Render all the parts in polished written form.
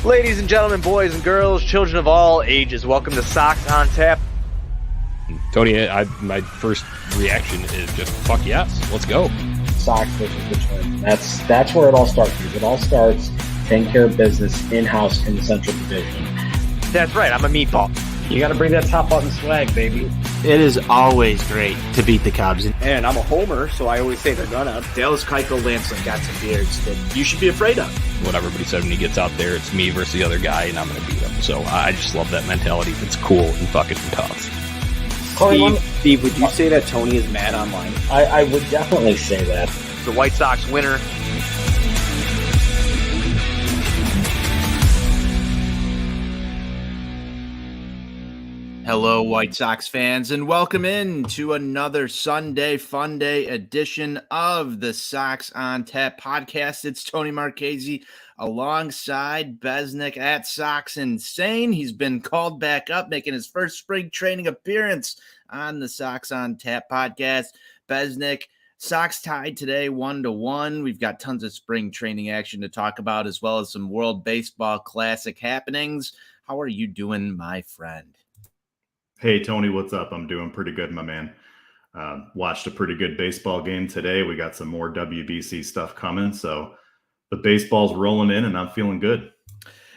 Ladies and gentlemen, boys and girls, children of all ages, welcome to Sox On Tap. Tony, my first reaction is just fuck yes, let's go. Sox versus the Twins. That's where it all starts. Because it all starts taking care of business in-house in the Central Division. That's right, I'm a meatball. You got to bring that top button swag, baby. It is always great to beat the Cubs. And I'm a homer, so I always say they're gonna. Dallas Keuchel, Lansing got some beards that you should be afraid of. What everybody said when he gets out there, it's me versus the other guy, and I'm going to beat him. So I just love that mentality. It's cool and fucking tough. Steve, would you say that Tony is mad online? I would definitely say that. The White Sox winner. Hello, White Sox fans, and welcome in to another Sunday Funday edition of the Sox On Tap podcast. It's Tony Marchese alongside Besnick at Sox Insane. He's been called back up, making his first spring training appearance on the Sox On Tap podcast. Besnick, Sox tied today 1-1. We've got tons of spring training action to talk about, as well as some World Baseball Classic happenings. How are you doing, my friend? Hey, Tony, what's up? I'm doing pretty good, my man. Watched a pretty good baseball game today. We got some more WBC stuff coming, so the baseball's rolling in, and I'm feeling good.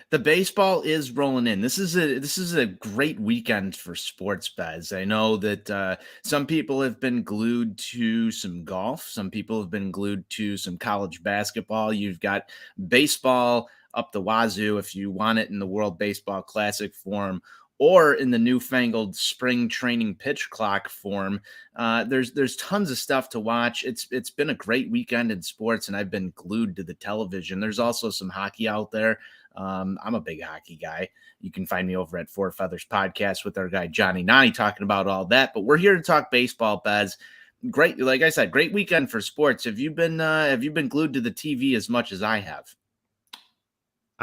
The baseball is rolling in. This is a great weekend for sports, Bez. I know that some people have been glued to some golf. Some people have been glued to some college basketball. You've got baseball up the wazoo if you want it in the World Baseball Classic form, or in the newfangled spring training pitch clock form. There's tons of stuff to watch. It's been a great weekend in sports, and I've been glued to the television. There's also some hockey out there. I'm a big hockey guy. You can find me over at Four Feathers Podcast with our guy Johnny Nani talking about all that. But we're here to talk baseball, Bez. Great, like I said, great weekend for sports. Have you been glued to the TV as much as I have?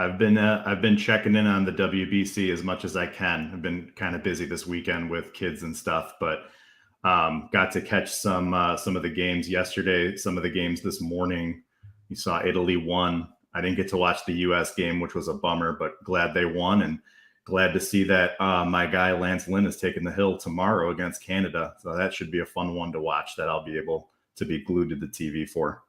I've been checking in on the WBC as much as I can. I've been kind of busy this weekend with kids and stuff, but got to catch some of the games yesterday, some of the games this morning. You saw Italy won. I didn't get to watch the U.S. game, which was a bummer, but glad they won, and glad to see that my guy Lance Lynn is taking the hill tomorrow against Canada. So that should be a fun one to watch that I'll be able to be glued to the TV for.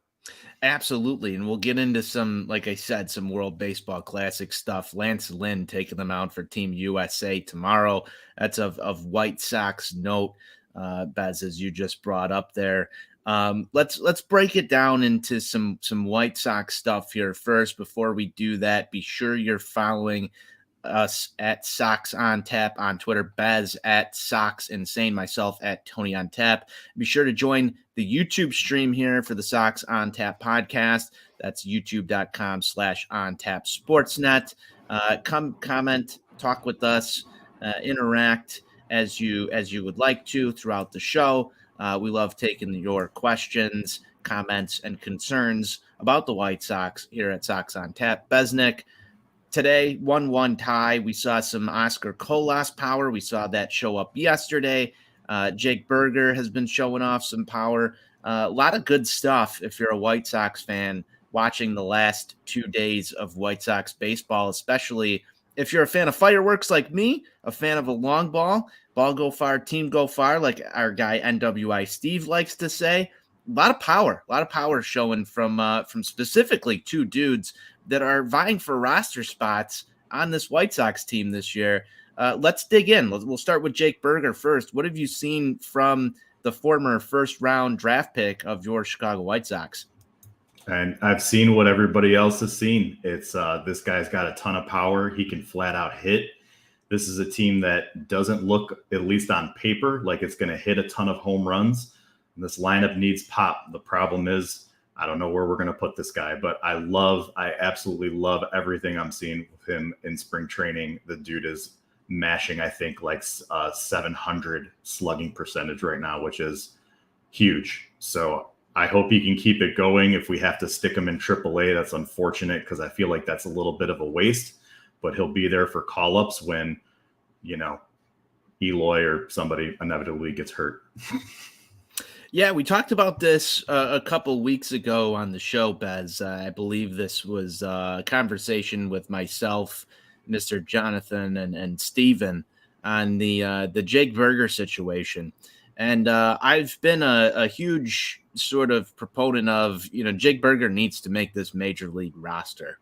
Absolutely. And we'll get into some, like I said, some World Baseball Classic stuff. Lance Lynn taking them out for Team USA tomorrow. That's of White Sox note, Bez, as you just brought up there. Let's break it down into some White Sox stuff here first. Before we do that, be sure you're following us at Sox On Tap on Twitter, Bez at Sox Insane, myself at Tony On Tap. Be sure to join the YouTube stream here for the Sox On Tap podcast. That's youtube.com/OnTapSportsNet. Come comment, talk with us, interact as you would like to throughout the show. We love taking your questions, comments, and concerns about the White Sox here at Sox On Tap. Besnick, today, 1-1 tie. We saw some Oscar Colas power. We saw that show up yesterday. Jake Berger has been showing off some power. A lot of good stuff if you're a White Sox fan watching the last 2 days of White Sox baseball, especially if you're a fan of fireworks like me, a fan of a long ball go far, team go far, like our guy NWI Steve likes to say. A lot of power showing from specifically two dudes that are vying for roster spots on this White Sox team this year. Let's dig in. We'll start with Jake Berger first. What have you seen from the former first-round draft pick of your Chicago White Sox? And I've seen what everybody else has seen. It's this guy's got a ton of power. He can flat out hit. This is a team that doesn't look, at least on paper, like it's going to hit a ton of home runs. This lineup needs pop. The problem is, I don't know where we're going to put this guy, but I absolutely love everything I'm seeing with him in spring training. The dude is mashing, I think, like 700 slugging percentage right now, which is huge. So I hope he can keep it going. If we have to stick him in AAA, that's unfortunate because I feel like that's a little bit of a waste, but he'll be there for call-ups when, Eloy or somebody inevitably gets hurt. Yeah, we talked about this a couple weeks ago on the show, Bez. I believe this was a conversation with myself, Mr. Jonathan, and Steven on the Jake Berger situation. And I've been a huge sort of proponent of, Jake Berger needs to make this major league roster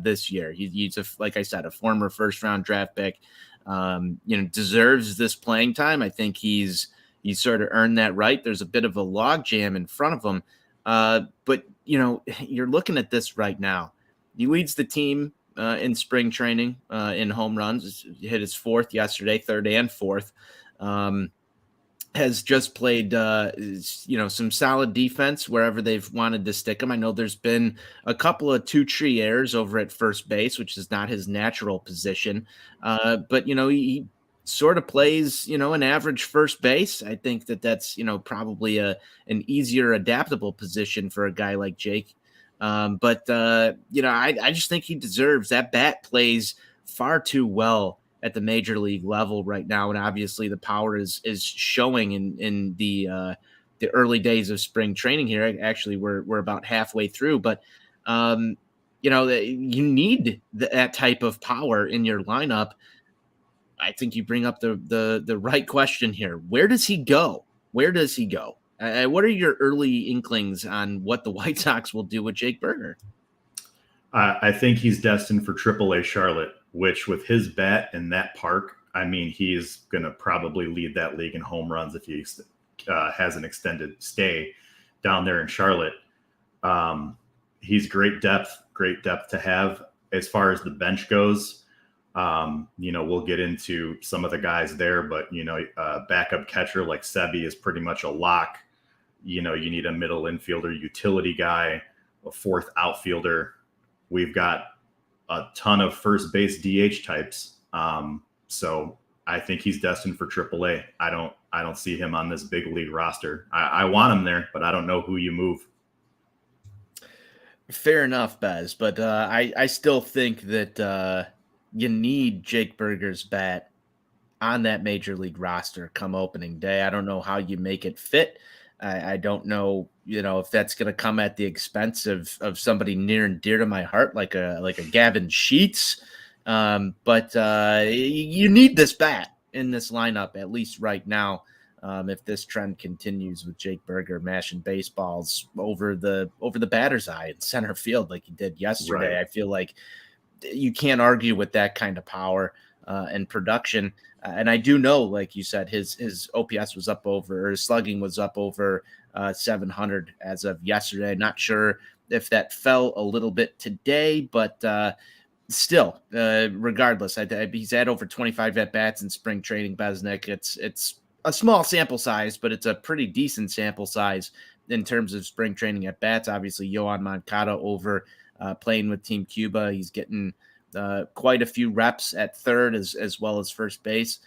this year. He's like I said, a former first round draft pick. Deserves this playing time. I think he's sort of earned that right. There's a bit of a log jam in front of him. But you're looking at this right now. He leads the team in spring training in home runs. He hit his fourth yesterday, third and fourth. Has just played, some solid defense wherever they've wanted to stick him. I know there's been a couple of two-tree errors over at first base, which is not his natural position. But he sort of plays, an average first base. I think that's, probably an easier adaptable position for a guy like Jake. I just think he deserves that. Bat plays far too well at the major league level right now. And obviously the power is showing in the early days of spring training here. Actually, we're about halfway through, but you need that type of power in your lineup. I think you bring up the right question here. Where does he go? Where does he go? What are your early inklings on what the White Sox will do with Jake Berger? I think he's destined for AAA Charlotte, which with his bat in that park, I mean, he's going to probably lead that league in home runs if he has an extended stay down there in Charlotte. He's great depth to have. As far as the bench goes, we'll get into some of the guys there, but, backup catcher like Sebi is pretty much a lock. You need a middle infielder, utility guy, a fourth outfielder. We've got a ton of first base DH types. So I think he's destined for AAA. I don't see him on this big league roster. I want him there, but I don't know who you move. Fair enough, Bez. But I still think that you need Jake Berger's bat on that major league roster come opening day. I don't know how you make it fit. I don't know, if that's going to come at the expense of somebody near and dear to my heart, like a Gavin Sheets. But you need this bat in this lineup, at least right now. If this trend continues with Jake Berger mashing baseballs over the batter's eye in center field like he did yesterday, right. I feel like you can't argue with that kind of power and production. And I do know, like you said, his OPS was up over, or his slugging was up over 700 as of yesterday. Not sure if that fell a little bit today, but still, regardless, he's had over 25 at-bats in spring training, Besnick. It's a small sample size, but it's a pretty decent sample size in terms of spring training at-bats. Obviously, Yohan Moncada over playing with Team Cuba. He's getting quite a few reps at third as well as first base.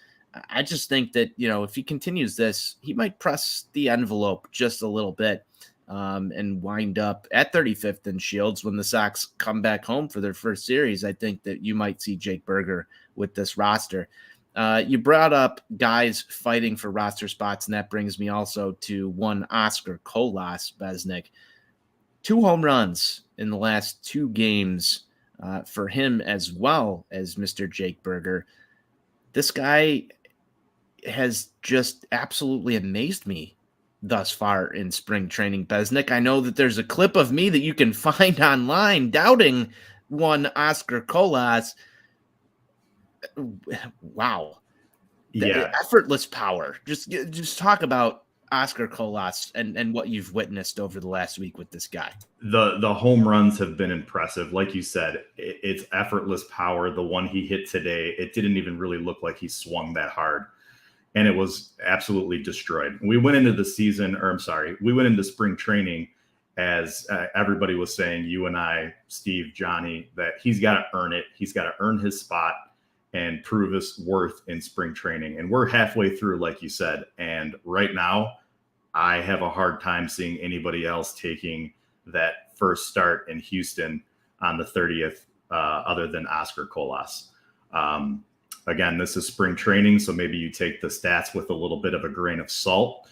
I just think that, if he continues this, he might press the envelope just a little bit and wind up at 35th in Shields when the Sox come back home for their first series. I think that you might see Jake Berger with this roster. You brought up guys fighting for roster spots, and that brings me also to one Oscar Colas, Besnick. 2 home runs in the last 2 games for him as well as Mr. Jake Berger. This guy has just absolutely amazed me thus far in spring training, Besnick. I know that there's a clip of me that you can find online doubting one Oscar Colas. Wow. Yeah. Effortless power. Just talk about Oscar Colas and what you've witnessed over the last week with this guy. The home runs have been impressive. Like you said, it's effortless power. The one he hit today, it didn't even really look like he swung that hard. And it was absolutely destroyed. We went into spring training as everybody was saying, you and I, Steve, Johnny, that he's got to earn it. He's got to earn his spot and prove his worth in spring training. And we're halfway through, like you said. And right now, I have a hard time seeing anybody else taking that first start in Houston on the 30th other than Oscar Colas. Again, this is spring training, so maybe you take the stats with a little bit of a grain of salt.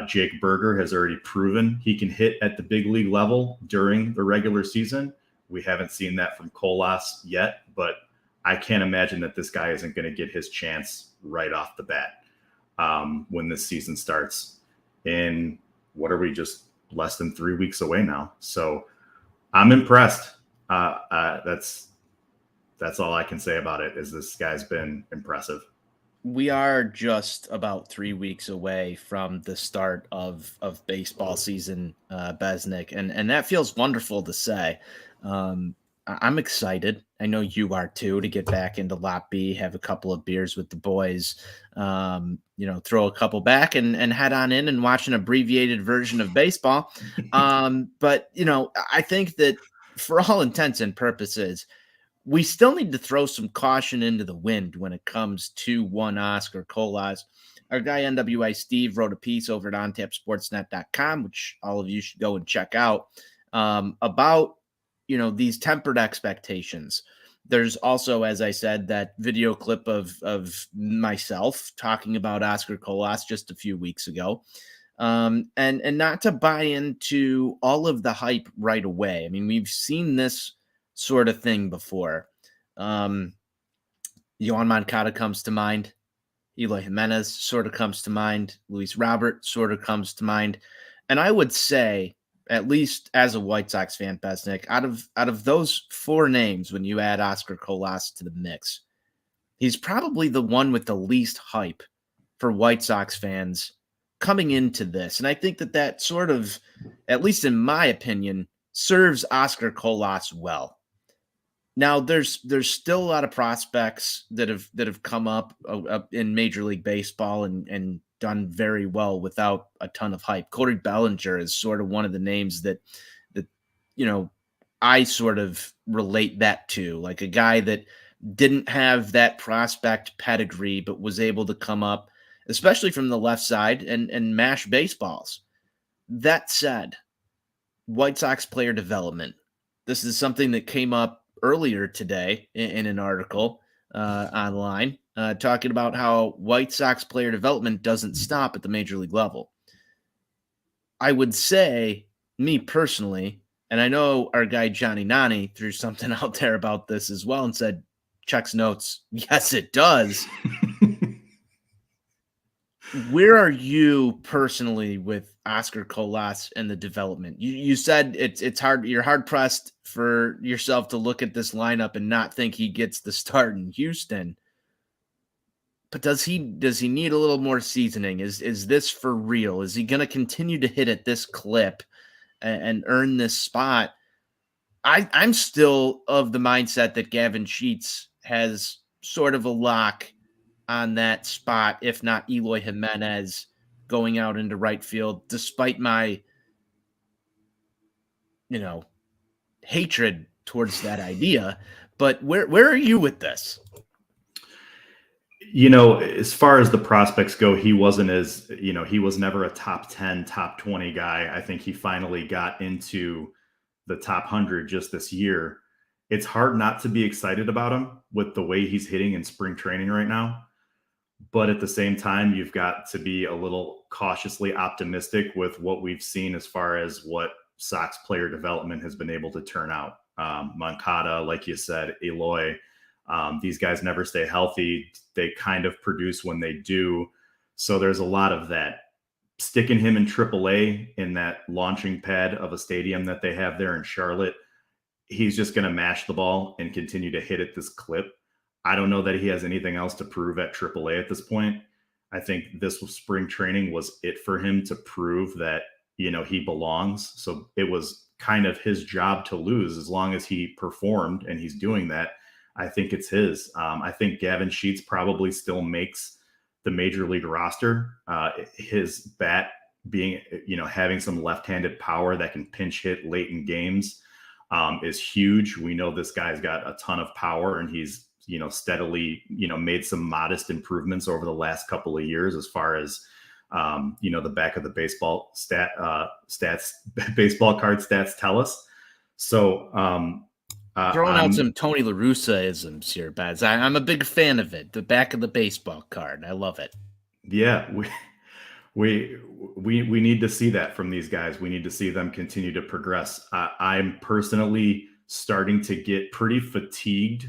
Jake Berger has already proven he can hit at the big league level during the regular season. We haven't seen that from Colas yet, but I can't imagine that this guy isn't going to get his chance right off the bat when this season starts. In what are we, just less than 3 weeks away now? So I'm impressed. That's all I can say about it. Is this guy's been impressive. We are just about 3 weeks away from the start of baseball season, Besnick, and that feels wonderful to say. I'm excited. I know you are too, to get back into Lot B, have a couple of beers with the boys, throw a couple back and head on in and watch an abbreviated version of baseball. But I think that for all intents and purposes, we still need to throw some caution into the wind when it comes to one Oscar Colas. Our guy NWI Steve wrote a piece over at ontapsportsnet.com, which all of you should go and check out, about these tempered expectations. There's also, as I said, that video clip of myself talking about Oscar Colas just a few weeks ago. And not to buy into all of the hype right away. I mean, we've seen this sort of thing before. Yohan Moncada comes to mind. Eloy Jimenez sort of comes to mind. Luis Robert sort of comes to mind. And I would say, at least as a White Sox fan, Besnick, out of those four names, when you add Oscar Colas to the mix, he's probably the one with the least hype for White Sox fans coming into this. And I think that sort of, at least in my opinion, serves Oscar Colas well. Now, there's still a lot of prospects that have come up in Major League Baseball and done very well without a ton of hype. Corey Bellinger is sort of one of the names that I sort of relate that to, like a guy that didn't have that prospect pedigree, but was able to come up, especially from the left side, and mash baseballs. That said, White Sox player development. This is something that came up earlier today in an article online, talking about how White Sox player development doesn't stop at the major league level. I would say, me personally, and I know our guy Johnny Nani threw something out there about this as well and said, checks notes, yes, it does. Where are you personally with Oscar Colas and the development? You said it's hard. You're hard pressed for yourself to look at this lineup and not think he gets the start in Houston. But does he need a little more seasoning? Is this for real? Is he going to continue to hit at this clip and earn this spot? I'm still of the mindset that Gavin Sheets has sort of a lock on that spot, if not Eloy Jimenez going out into right field, despite my, hatred towards that idea. But where are you with this? As far as the prospects go, he wasn't he was never a top 10, top 20 guy. I think he finally got into the top 100 just this year. It's hard not to be excited about him with the way he's hitting in spring training right now. But at the same time, you've got to be a little cautiously optimistic with what we've seen as far as what Sox player development has been able to turn out. Moncada, like you said, Eloy, these guys never stay healthy. They kind of produce when they do. So there's a lot of that. Sticking him in AAA in that launching pad of a stadium that they have there in Charlotte, he's just going to mash the ball and continue to hit at this clip. I don't know that he has anything else to prove at AAA at this point. I think this spring training was it for him to prove that, he belongs. So it was kind of his job to lose as long as he performed, and he's doing that. I think it's his. I think Gavin Sheets probably still makes the major league roster. His bat being, having some left-handed power that can pinch hit late in games is huge. We know this guy's got a ton of power, and he's, steadily, made some modest improvements over the last couple of years as far as, the back of the baseball baseball card stats tell us. So, throwing out some Tony La Russa-isms here, Baz. I'm a big fan of it. The back of the baseball card. I love it. Yeah. We need to see that from these guys. We need to see them continue to progress. I'm personally starting to get pretty fatigued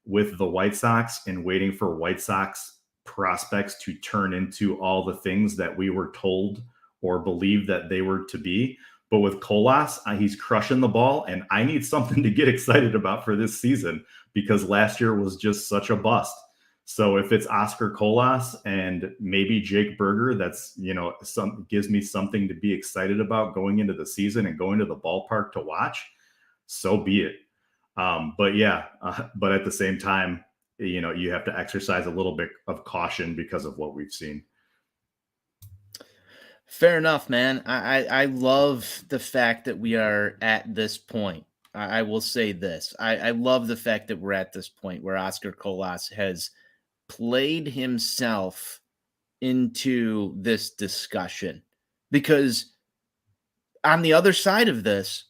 with the White Sox and waiting for White Sox prospects to turn into all the things that we were told or believed that they were to be. But with Colas, he's crushing the ball, and I need something to get excited about for this season because last year was just such a bust. So if it's Oscar Colas and maybe Jake Berger, that's, gives me something to be excited about going into the season and going to the ballpark to watch, so be it. But at the same time, you have to exercise a little bit of caution because of what we've seen. Fair enough, man. I love the fact that we are at this point. I will say this. I love the fact that we're at this point where Oscar Colas has played himself into this discussion, because on the other side of this,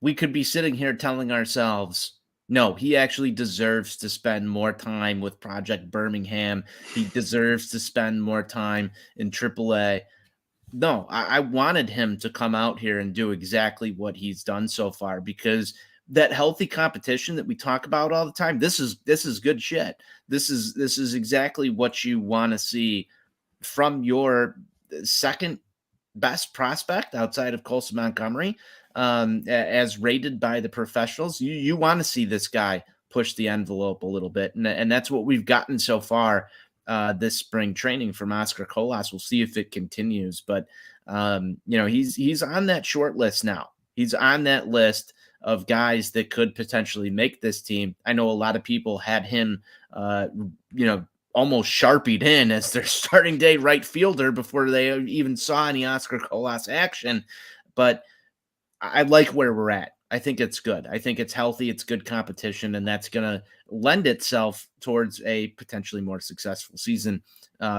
we could be sitting here telling ourselves, no, he actually deserves to spend more time with Project Birmingham. He deserves to spend more time in AAA. No, I wanted him to come out here and do exactly what he's done so far, because that healthy competition that we talk about all the time, this is good shit. This is exactly what you want to see from your second best prospect outside of Colson Montgomery, as rated by the professionals. You want to see this guy push the envelope a little bit, and that's what we've gotten so far this spring training from Oscar Colas. We'll see if it continues, but he's on that short list now. He's on that list of guys that could potentially make this team. I know a lot of people had him, almost sharpied in as their starting day right fielder before they even saw any Oscar Colas action. But I like where we're at. I think it's good. I think it's healthy. It's good competition, and that's going to lend itself towards a potentially more successful season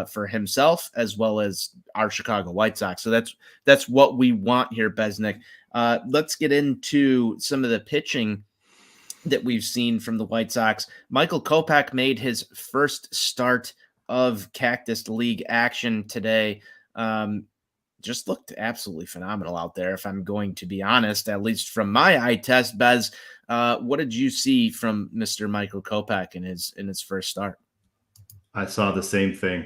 for himself as well as our Chicago White Sox. So that's what we want here, Besnick. Let's get into some of the pitching that we've seen from the White Sox. Michael Kopech made his first start of Cactus League action today. Just looked absolutely phenomenal out there, if I'm going to be honest, at least from my eye test. Bez, what did you see from Mr. Michael Kopech in his first start? I saw the same thing.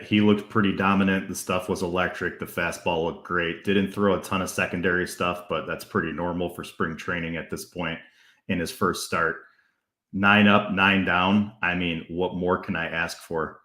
He looked pretty dominant. The stuff was electric. The fastball looked great. Didn't throw a ton of secondary stuff, but that's pretty normal for spring training at this point in his first start. 9 up, 9 down. I mean, what more can I ask for?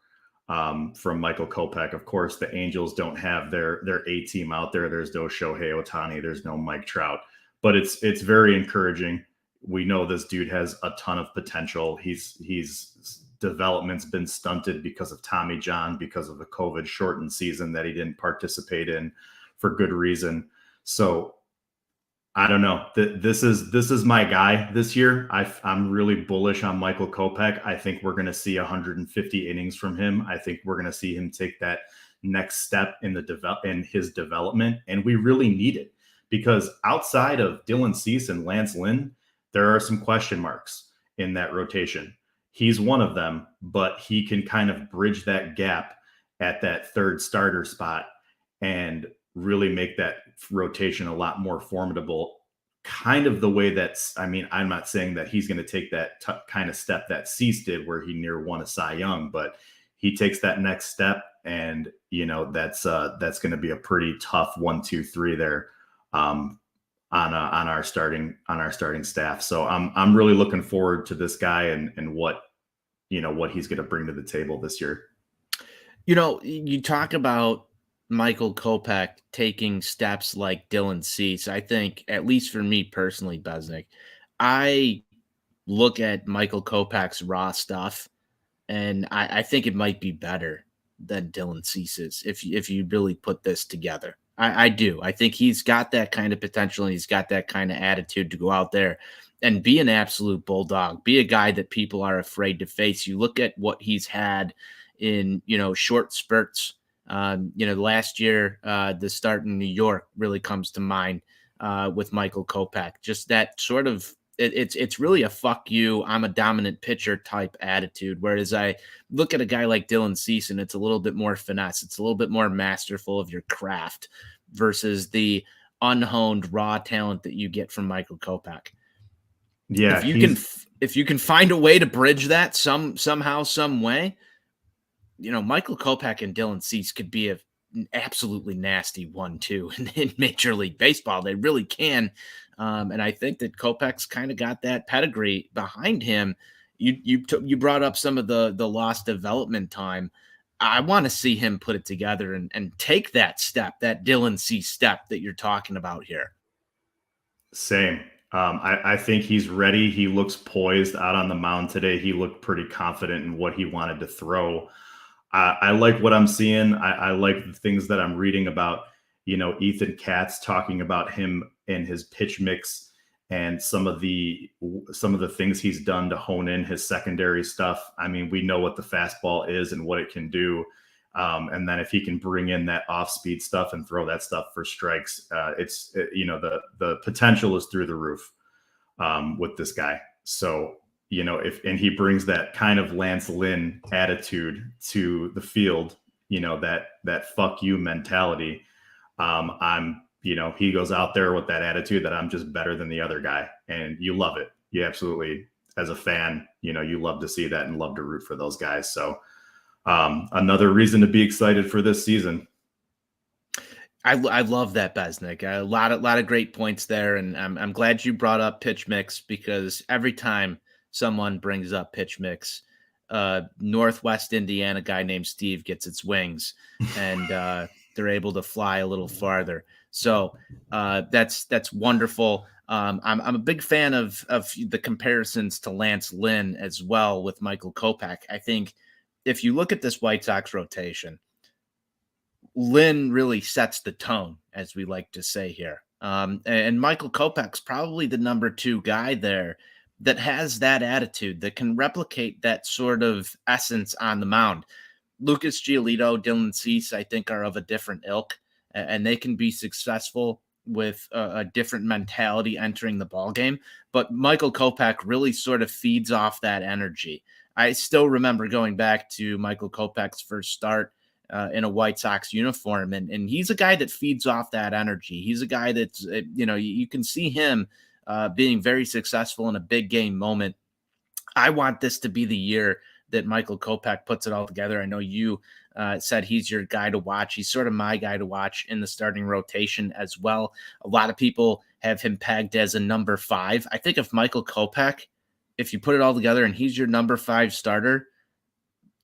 From Michael Kopech? Of course, the Angels don't have their A team out there. There's no Shohei Ohtani. There's no Mike Trout, but it's very encouraging. We know this dude has a ton of potential. He's development's been stunted because of Tommy John, because of the COVID shortened season that he didn't participate in for good reason. So I don't know. This is my guy this year. I'm really bullish on Michael Kopech. I think we're going to see 150 innings from him. I think we're going to see him take that next step in his development, and we really need it because outside of Dylan Cease and Lance Lynn, there are some question marks in that rotation. He's one of them, but he can kind of bridge that gap at that third starter spot and really make that rotation a lot more formidable, kind of the way I'm not saying that he's going to take that kind of step that Cease did where he near won a Cy Young, but he takes that next step, and that's going to be a pretty tough 1, 2, 3 there on our starting staff. So I'm really looking forward to this guy and what he's going to bring to the table this year. You talk about Michael Kopech taking steps like Dylan Cease. I think, at least for me personally, Besnick, I look at Michael Kopech's raw stuff, and I think it might be better than Dylan Cease's if you really put this together. I do. I think he's got that kind of potential, and he's got that kind of attitude to go out there and be an absolute bulldog, be a guy that people are afraid to face. You look at what he's had in, short spurts. Last year, the start in New York really comes to mind with Michael Kopech. Just that sort of It's really a fuck you, I'm a dominant pitcher type attitude. Whereas I look at a guy like Dylan Cease, and it's a little bit more finesse. It's a little bit more masterful of your craft versus the unhoned raw talent that you get from Michael Kopech. Yeah, If you can find a way to bridge that somehow, some way, Michael Kopech and Dylan Cease could be an absolutely nasty 1-2 in Major League Baseball. They really can. And I think that Kopech's kind of got that pedigree behind him. You brought up some of the lost development time. I want to see him put it together and take that step, that Dylan Cease step that you're talking about here. Same. I think he's ready. He looks poised out on the mound today. He looked pretty confident in what he wanted to throw. I like what I'm seeing. I like the things that I'm reading about, Ethan Katz talking about him and his pitch mix and some of the things he's done to hone in his secondary stuff. I mean, we know what the fastball is and what it can do. And then if he can bring in that off-speed stuff and throw that stuff for strikes, the potential is through the roof with this guy. So, if he brings that kind of Lance Lynn attitude to the field, that fuck you mentality, he goes out there with that attitude that I'm just better than the other guy, and you love it. You absolutely, as a fan, you love to see that and love to root for those guys. So, another reason to be excited for this season. I love that, Besnick. A lot of great points there, and I'm glad you brought up pitch mix, because every time someone brings up pitch mix, Northwest Indiana guy named Steve gets its wings, and they're able to fly a little farther. So that's wonderful. I'm a big fan of the comparisons to Lance Lynn as well with Michael Kopech. I think if you look at this White Sox rotation, Lynn really sets the tone, as we like to say here. And Michael Kopech's probably the number 2 guy there that has that attitude, that can replicate that sort of essence on the mound. Lucas Giolito, Dylan Cease, I think, are of a different ilk, and they can be successful with a different mentality entering the ballgame. But Michael Kopech really sort of feeds off that energy. I still remember going back to Michael Kopech's first start in a White Sox uniform, and he's a guy that feeds off that energy. He's a guy that's, you can see him being very successful in a big game moment. I want this to be the year that Michael Kopech puts it all together. I know you said he's your guy to watch. He's sort of my guy to watch in the starting rotation as well. A lot of people have him pegged as a number 5. I think if Michael Kopech, if you put it all together and he's your number 5 starter,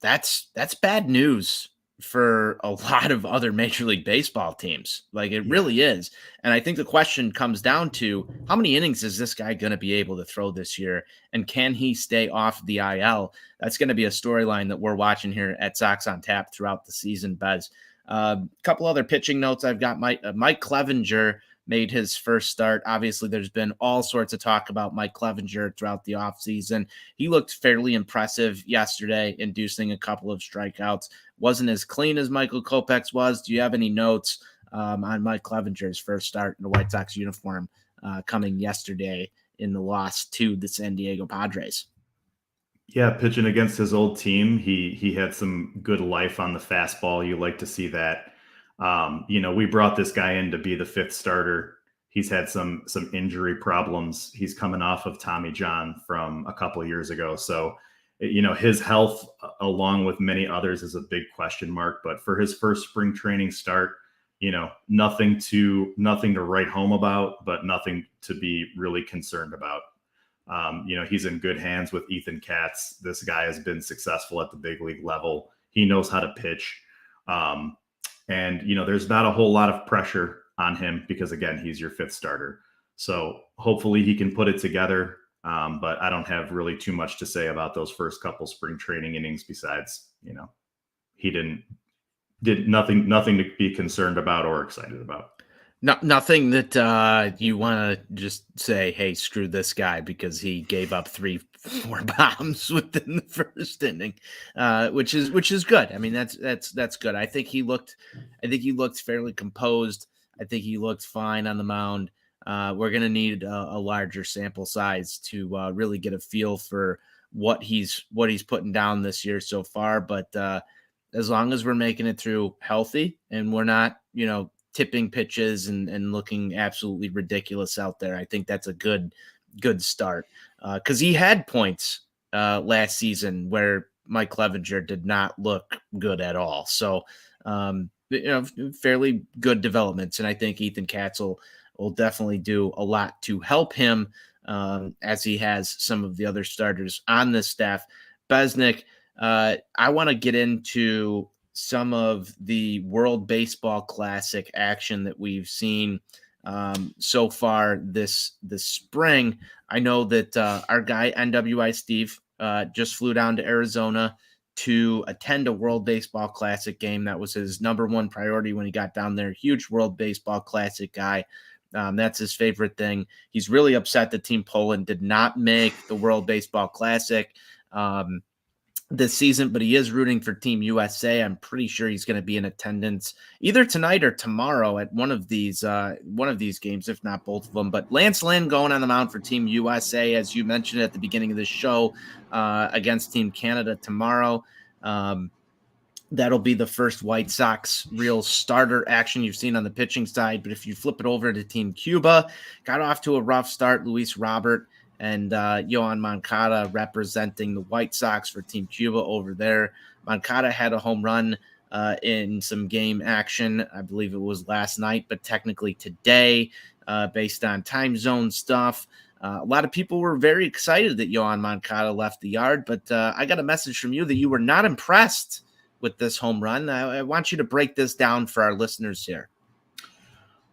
that's bad news for a lot of other Major League Baseball teams. Like, it really is. And I think the question comes down to, how many innings is this guy going to be able to throw this year? And can he stay off the IL? That's going to be a storyline that we're watching here at Sox on Tap throughout the season, Bez. A couple other pitching notes I've got. Mike Clevenger made his first start. Obviously, there's been all sorts of talk about Mike Clevenger throughout the offseason. He looked fairly impressive yesterday, inducing a couple of strikeouts. Wasn't as clean as Michael Kopech's was. Do you have any notes on Mike Clevenger's first start in the White Sox uniform coming yesterday in the loss to the San Diego Padres? Yeah, pitching against his old team, he had some good life on the fastball. You like to see that. We brought this guy in to be the 5th starter. He's had some injury problems. He's coming off of Tommy John from a couple of years ago. So, his health, along with many others, is a big question mark. But for his first spring training start, nothing to write home about, but nothing to be really concerned about. He's in good hands with Ethan Katz. This guy has been successful at the big league level. He knows how to pitch. And there's not a whole lot of pressure on him because, again, he's your 5th starter. So hopefully he can put it together. But I don't have really too much to say about those first couple spring training innings besides, he did nothing to be concerned about or excited about. Nothing that you want to just say, hey, screw this guy because he gave up 3-4 bombs within the first inning, which is good. I mean, that's good. I think he looked fairly composed. I think he looked fine on the mound. we're going to need a larger sample size to really get a feel for what he's putting down this year so far. But as long as we're making it through healthy and we're not, tipping pitches and looking absolutely ridiculous out there, I think that's a good start. Because he had points last season where Mike Clevenger did not look good at all. So, fairly good developments. And I think Ethan Katz will definitely do a lot to help him as he has some of the other starters on this staff. Besnick, I want to get into some of the World Baseball Classic action that we've seen so far this spring. I know that our guy NWI Steve just flew down to Arizona to attend a World Baseball Classic game. That was his number one priority when he got down there. Huge World Baseball Classic guy. That's his favorite thing. He's really upset that Team Poland did not make the World Baseball Classic this season, but he is rooting for Team USA. I'm pretty sure he's going to be in attendance either tonight or tomorrow at one of these games, if not both of them. But Lance Lynn going on the mound for Team USA, as you mentioned at the beginning of the show, against Team Canada tomorrow. That'll be the first White Sox real starter action you've seen on the pitching side. But if you flip it over to Team Cuba, got off to a rough start. Luis Robert and Yoan Moncada representing the White Sox for Team Cuba over there. Moncada had a home run in some game action. I believe it was last night, but technically today, based on time zone stuff. A lot of people were very excited that Yoan Moncada left the yard, but I got a message from you that you were not impressed with this home run. I want you to break this down for our listeners here.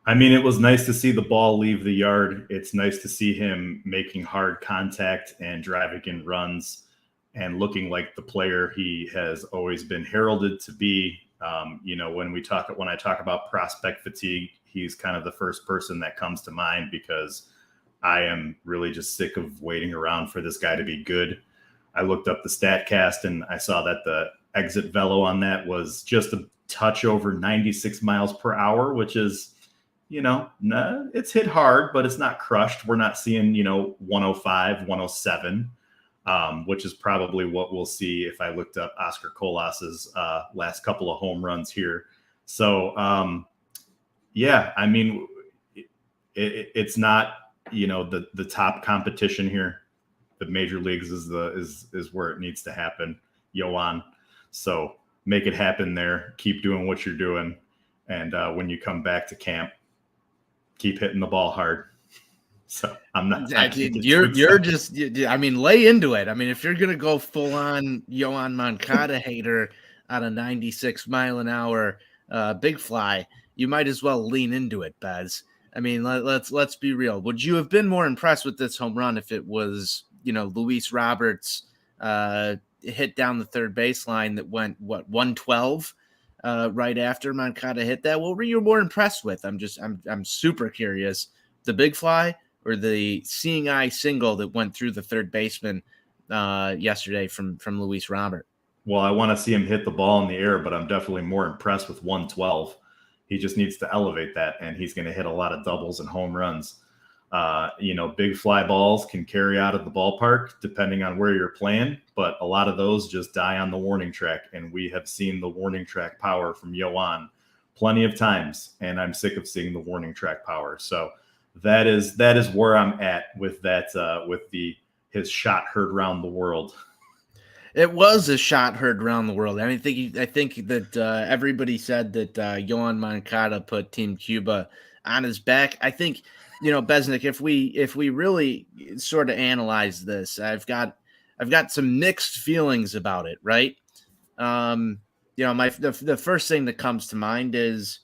I mean, it was nice to see the ball leave the yard. It's nice to see him making hard contact and driving in runs and looking like the player he has always been heralded to be. When I talk about prospect fatigue, he's kind of the first person that comes to mind because I am really just sick of waiting around for this guy to be good. I looked up the StatCast and I saw that the exit velo on that was just a touch over 96 miles per hour, which is, it's hit hard, but it's not crushed. We're not seeing, 105, 107, which is probably what we'll see if I looked up Oscar Colas's last couple of home runs here. So, I mean, it's not, the top competition here. The major leagues is where it needs to happen, Yoan. So make it happen there. Keep doing what you're doing. And when you come back to camp, keep hitting the ball hard. So I'm not. You're just. I mean, lay into it. I mean, if you're gonna go full on Yoan Moncada hater on a 96 mile an hour big fly, you might as well lean into it, Bez. I mean, let's be real. Would you have been more impressed with this home run if it was, Luis Roberts hit down the third baseline that went 112? Right after Moncada hit that? What were you more impressed with? I'm super curious. The big fly or the seeing eye single that went through the third baseman yesterday from Luis Robert? Well, I want to see him hit the ball in the air, but I'm definitely more impressed with 112. He just needs to elevate that, and he's going to hit a lot of doubles and home runs. Big fly balls can carry out of the ballpark depending on where you're playing, but a lot of those just die on the warning track. And we have seen the warning track power from Yoan plenty of times, and I'm sick of seeing the warning track power. So that is where I'm at with that, his shot heard around the world. It was a shot heard around the world. I think that everybody said that Yoan Moncada put Team Cuba on his back. I think, Besnick, if we really sort of analyze this, I've got some mixed feelings about it, right? The first thing that comes to mind is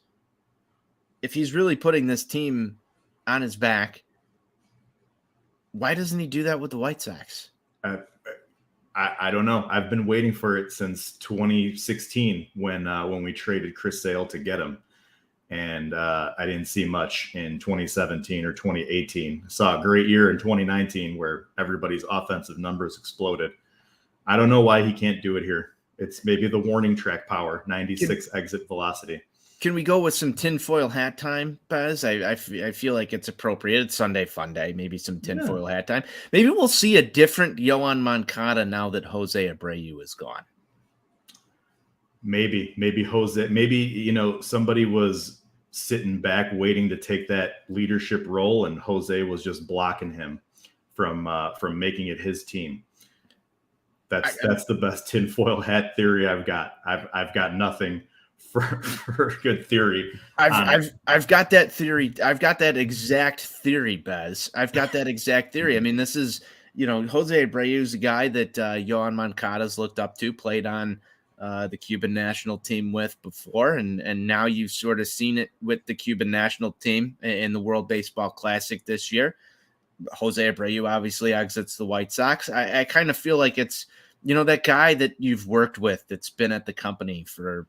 if he's really putting this team on his back, why doesn't he do that with the White Sox? I don't know. I've been waiting for it since 2016 when we traded Chris Sale to get him. And I didn't see much in 2017 or 2018. Saw a great year in 2019 where everybody's offensive numbers exploded. I don't know why he can't do it here. It's maybe the warning track power, 96 exit velocity. Can we go with some tinfoil hat time, Bez? I feel like it's appropriate. It's Sunday Funday. Maybe some tinfoil hat time. Maybe we'll see a different Yoan Moncada now that Jose Abreu is gone. Maybe Jose, maybe, somebody was sitting back waiting to take that leadership role, and Jose was just blocking him from making it his team. That's the best tinfoil hat theory I've got. I've got nothing for a good theory. I've got that theory. I've got that exact theory, Bez. I've got that exact theory. I mean, this is, Jose Abreu is a guy that Yoan Moncada's looked up to, played on the Cuban national team with before, and now you've sort of seen it with the Cuban national team in the World Baseball Classic this year. Jose Abreu obviously exits the White Sox. I kind of feel like it's, that guy that you've worked with that's been at the company for,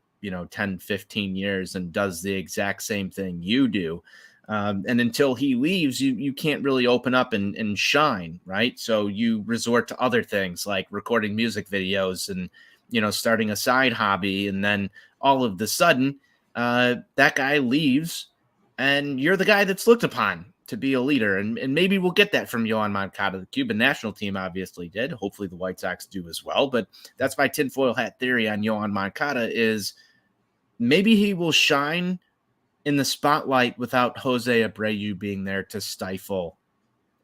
10, 15 years and does the exact same thing you do. And until he leaves, you can't really open up and shine, right? So you resort to other things like recording music videos and, starting a side hobby. And then all of the sudden, that guy leaves and you're the guy that's looked upon to be a leader. And maybe we'll get that from Yoan Moncada. The Cuban national team obviously did. Hopefully the White Sox do as well. But that's my tinfoil hat theory on Yoan Moncada is maybe he will shine in the spotlight without Jose Abreu being there to stifle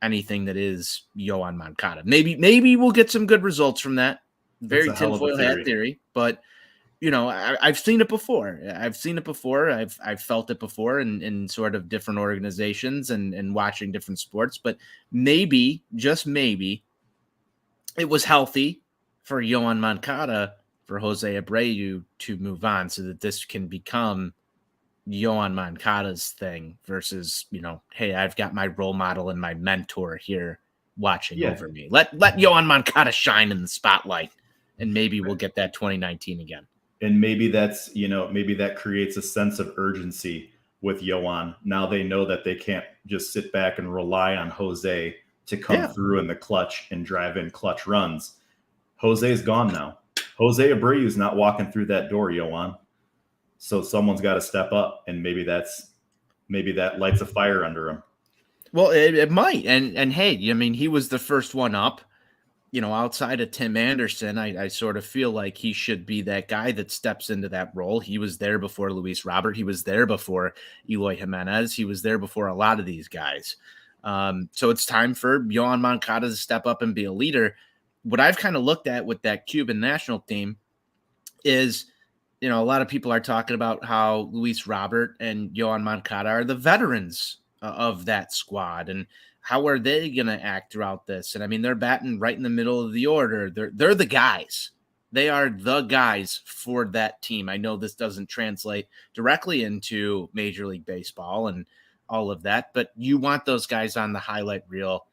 anything that is Yoan Moncada. Maybe we'll get some good results from that. Very tinfoil hat theory, but I've seen it before. I've felt it before in sort of different organizations and watching different sports, but maybe, just maybe, it was healthy for Yoan Moncada, for Jose Abreu to move on so that this can become Yoan Moncada's thing versus, hey, I've got my role model and my mentor here watching over me. Let Yoan Moncada shine in the spotlight, and maybe we'll get that 2019 again. And maybe that's, maybe that creates a sense of urgency with Yoan. Now they know that they can't just sit back and rely on Jose to come through in the clutch and drive in clutch runs. Jose's gone now. Jose Abreu is not walking through that door, Yoan. So someone's got to step up, and maybe that lights a fire under him. Well, it might. And hey, he was the first one up. Outside of Tim Anderson, I sort of feel like he should be that guy that steps into that role. He was there before Luis Robert. He was there before Eloy Jimenez. He was there before a lot of these guys. So it's time for Yoan Moncada to step up and be a leader. What I've kind of looked at with that Cuban national team is, a lot of people are talking about how Luis Robert and Yoan Moncada are the veterans of that squad, and how are they going to act throughout this? And they're batting right in the middle of the order. They're the guys. They are the guys for that team. I know this doesn't translate directly into Major League Baseball and all of that, but you want those guys on the highlight reel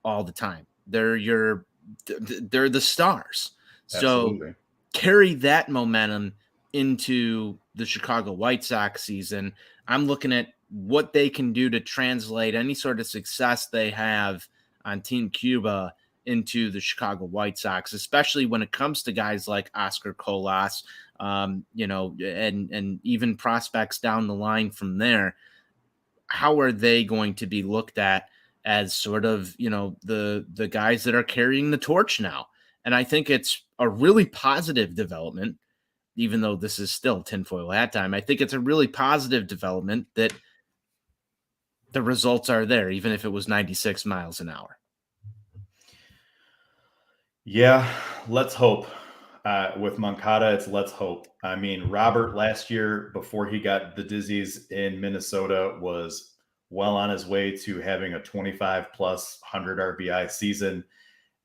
all the time. They're the stars. Absolutely. So carry that momentum into the Chicago White Sox season. I'm looking at what they can do to translate any sort of success they have on Team Cuba into the Chicago White Sox, especially when it comes to guys like Oscar Colas, and even prospects down the line from there. How are they going to be looked at as sort of, the guys that are carrying the torch now? And I think it's a really positive development, even though this is still tinfoil hat time. I think it's a really positive development that the results are there, even if it was 96 miles an hour. Yeah, let's hope. With Moncada, it's let's hope. Robert last year, before he got the disease in Minnesota, was well on his way to having a 25 plus 100 RBI season.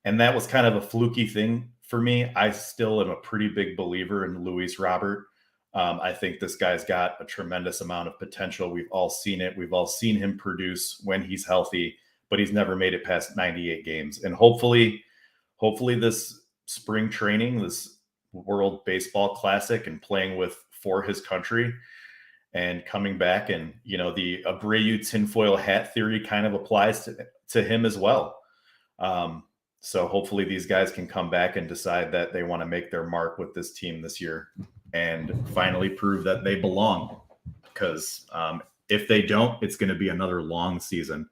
And that was kind of a fluky thing for me. I still am a pretty big believer in Luis Robert. I think this guy's got a tremendous amount of potential. We've all seen it. We've all seen him produce when he's healthy, but he's never made it past 98 games. And hopefully this spring training, this World Baseball Classic, and playing for his country and coming back, and the Abreu tinfoil hat theory kind of applies to him as well. So hopefully these guys can come back and decide that they want to make their mark with this team this year and finally prove that they belong. because if they don't, it's going to be another long season.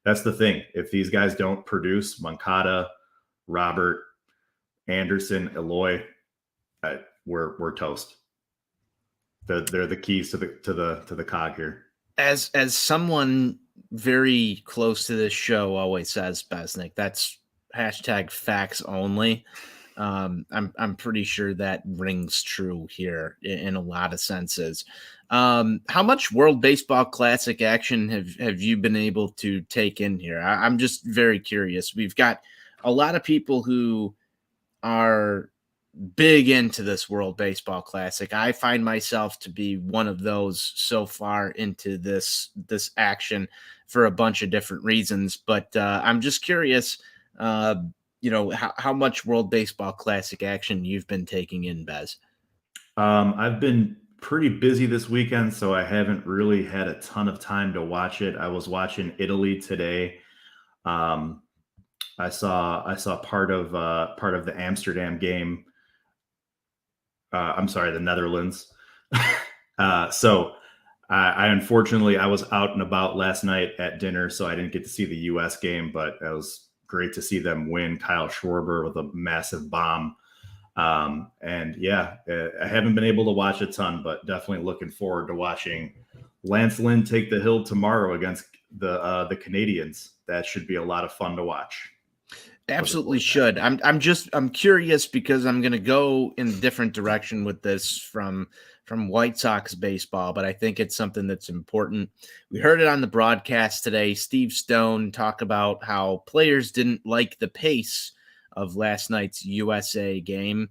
That's the thing. If these guys don't produce, Moncada, Robert, Anderson, Eloy, we're toast. They're the keys to the cog here. As someone very close to this show always says, Besnick, that's hashtag facts only. I'm pretty sure that rings true here in a lot of senses. How much World Baseball Classic action have you been able to take in here? I'm just very curious. We've got a lot of people who are big into this World Baseball Classic. I find myself to be one of those so far into this action for a bunch of different reasons. But I'm just curious, how much World Baseball Classic action you've been taking in, Bez. I've been pretty busy this weekend, so I haven't really had a ton of time to watch it. I was watching Italy today. I saw part of the Amsterdam game. I'm sorry, the Netherlands. So I unfortunately I was out and about last night at dinner, so I didn't get to see the U.S. game, but it was great to see them win. Kyle Schwarber with a massive bomb. And yeah, I haven't been able to watch a ton, but definitely looking forward to watching Lance Lynn take the hill tomorrow against the Canadians. That should be a lot of fun to watch. Absolutely should. I'm curious because I'm going to go in a different direction with this from White Sox baseball, but I think it's something that's important. We heard it on the broadcast today. Steve Stone talk about how players didn't like the pace of last night's USA game